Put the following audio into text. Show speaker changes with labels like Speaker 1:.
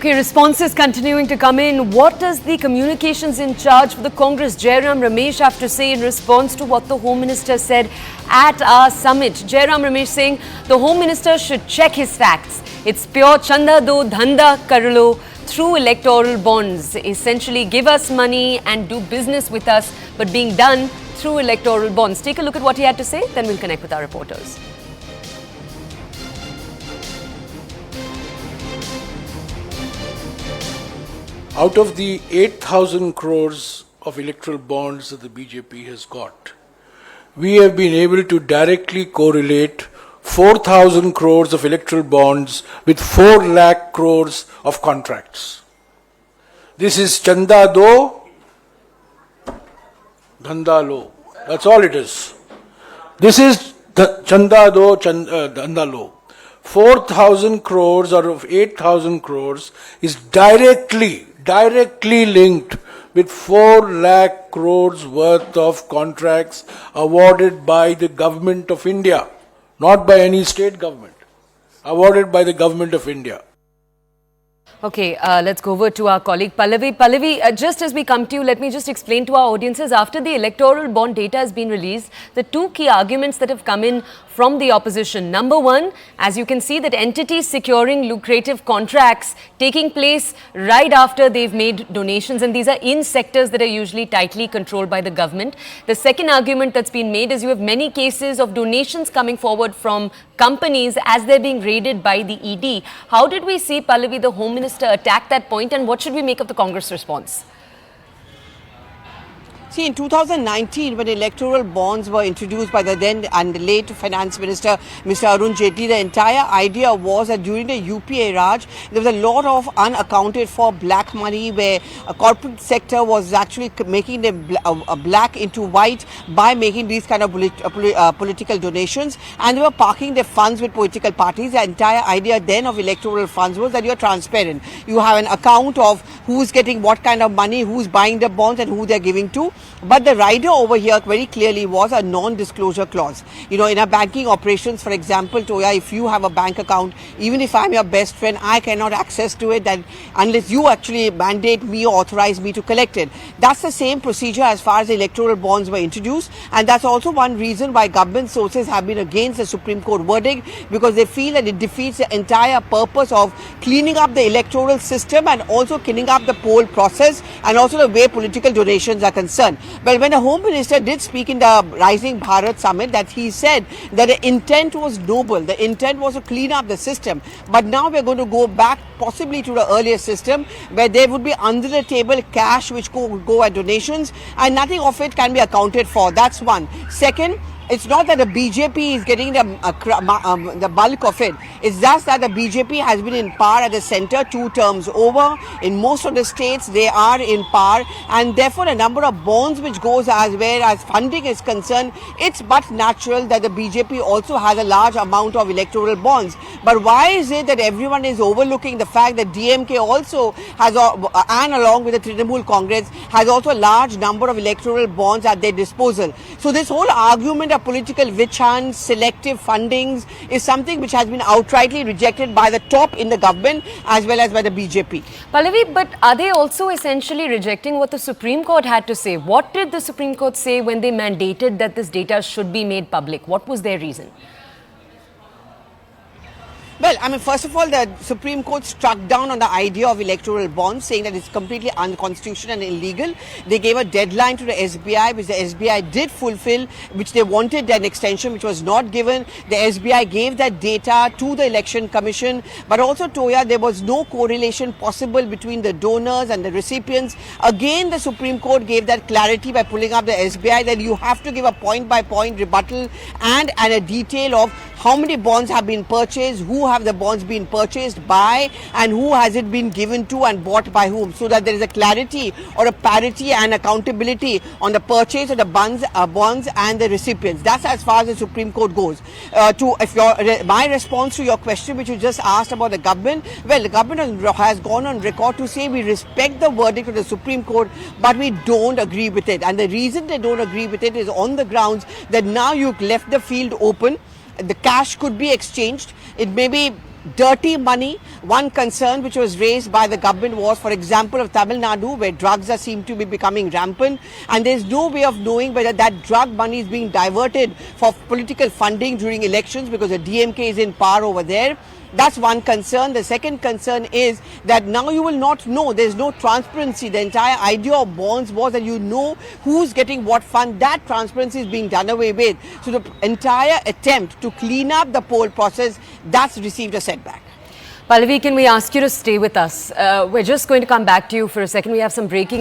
Speaker 1: Okay, responses continuing to come in. What does the communications in charge for the Congress, Jairam Ramesh, have to say in response to what the Home Minister said at our summit? Jairam Ramesh saying the Home Minister should check his facts. It's pure Chanda do Dhanda Karlo through electoral bonds. Essentially give us money and do business with us, but being done through electoral bonds. Take a look at what he had to say, then we'll connect with our reporters.
Speaker 2: Out of the 8,000 crores of electoral bonds that the BJP has got, we have been able to directly correlate 4,000 crores of electoral bonds with 4 lakh crores of contracts. This is Chanda do, Dhanda lo. That's all it is. This is Chanda do, Dhanda lo. 4,000 crores out of 8,000 crores is directly linked with 4 lakh crores worth of contracts awarded by the government of India, not by any state government, awarded by the government of India.
Speaker 1: Okay, let's go over to our colleague Pallavi. Pallavi, just as we come to you, let me just explain to our audiences, after the electoral bond data has been released, the two key arguments that have come in from the opposition. Number one, as you can see, that entities securing lucrative contracts taking place right after they've made donations, and these are in sectors that are usually tightly controlled by the government. The second argument that's been made is you have many cases of donations coming forward from companies as they're being raided by the ED. How did we see, Pallavi, the Home Minister attack that point, and what should we make of the Congress response?
Speaker 3: See, in 2019, when electoral bonds were introduced by the then and late Finance Minister, Mr. Arun Jaitley, the entire idea was that during the UPA Raj, there was a lot of unaccounted for black money where a corporate sector was actually making them black into white by making these kind of political donations, and they were parking their funds with political parties. The entire idea then of electoral funds was that you're transparent. You have an account of who's getting what kind of money, who's buying the bonds and who they're giving to. But the rider over here very clearly was a non-disclosure clause. You know, in our banking operations, for example, Toya, if you have a bank account, even if I'm your best friend, I cannot access to it that unless you actually mandate me or authorize me to collect it. That's the same procedure as far as electoral bonds were introduced. And that's also one reason why government sources have been against the Supreme Court verdict, because they feel that it defeats the entire purpose of cleaning up the electoral system and also cleaning up the poll process and also the way political donations are concerned. But when the Home Minister did speak in the Rising Bharat Summit, that he said that the intent was noble, the intent was to clean up the system. But now we're going to go back possibly to the earlier system where there would be under the table cash which would go at donations and nothing of it can be accounted for. That's one. Second, it's not that the BJP is getting the bulk of it. It's just that the BJP has been in power at the center 2 terms over. In most of the states, they are in power, and therefore a number of bonds which goes as where as funding is concerned, it's but natural that the BJP also has a large amount of electoral bonds. But why is it that everyone is overlooking the fact that DMK also has, and along with the Trinamool Congress, has also a large number of electoral bonds at their disposal? So this whole argument of political witch hunts, selective fundings is something which has been outrightly rejected by the top in the government as well as by the BJP.
Speaker 1: Pallavi, but are they also essentially rejecting what the Supreme Court had to say? What did the Supreme Court say when they mandated that this data should be made public? What was their reason?
Speaker 3: Well, I mean, first of all, the Supreme Court struck down on the idea of electoral bonds, saying that it's completely unconstitutional and illegal. They gave a deadline to the SBI, which the SBI did fulfill, which they wanted an extension, which was not given. The SBI gave that data to the Election Commission. But also, Toya, there was no correlation possible between the donors and the recipients. Again, the Supreme Court gave that clarity by pulling up the SBI that you have to give a point-by-point rebuttal and a detail of how many bonds have been purchased, who have the bonds been purchased by, and who has it been given to and bought by whom, so that there is a clarity or a parity and accountability on the purchase of the bonds and the recipients. That's as far as the Supreme Court goes. My response to your question, which you just asked about the government, well, the government has gone on record to say we respect the verdict of the Supreme Court, but we don't agree with it. And the reason they don't agree with it is on the grounds that now you've left the field open. The cash could be exchanged. It may be dirty money. One concern which was raised by the government was, for example, of Tamil Nadu, where drugs are seem to be becoming rampant, and there's no way of knowing whether that drug money is being diverted for political funding during elections because the DMK is in power over there. That's one concern. The second concern is that now you will not know. There's no transparency. The entire idea of bonds was that you know who's getting what fund. That transparency is being done away with. So the entire attempt to clean up the poll process, that's received a setback.
Speaker 1: Pallavi, can we ask you to stay with us? We're just going to come back to you for a second. We have some breaking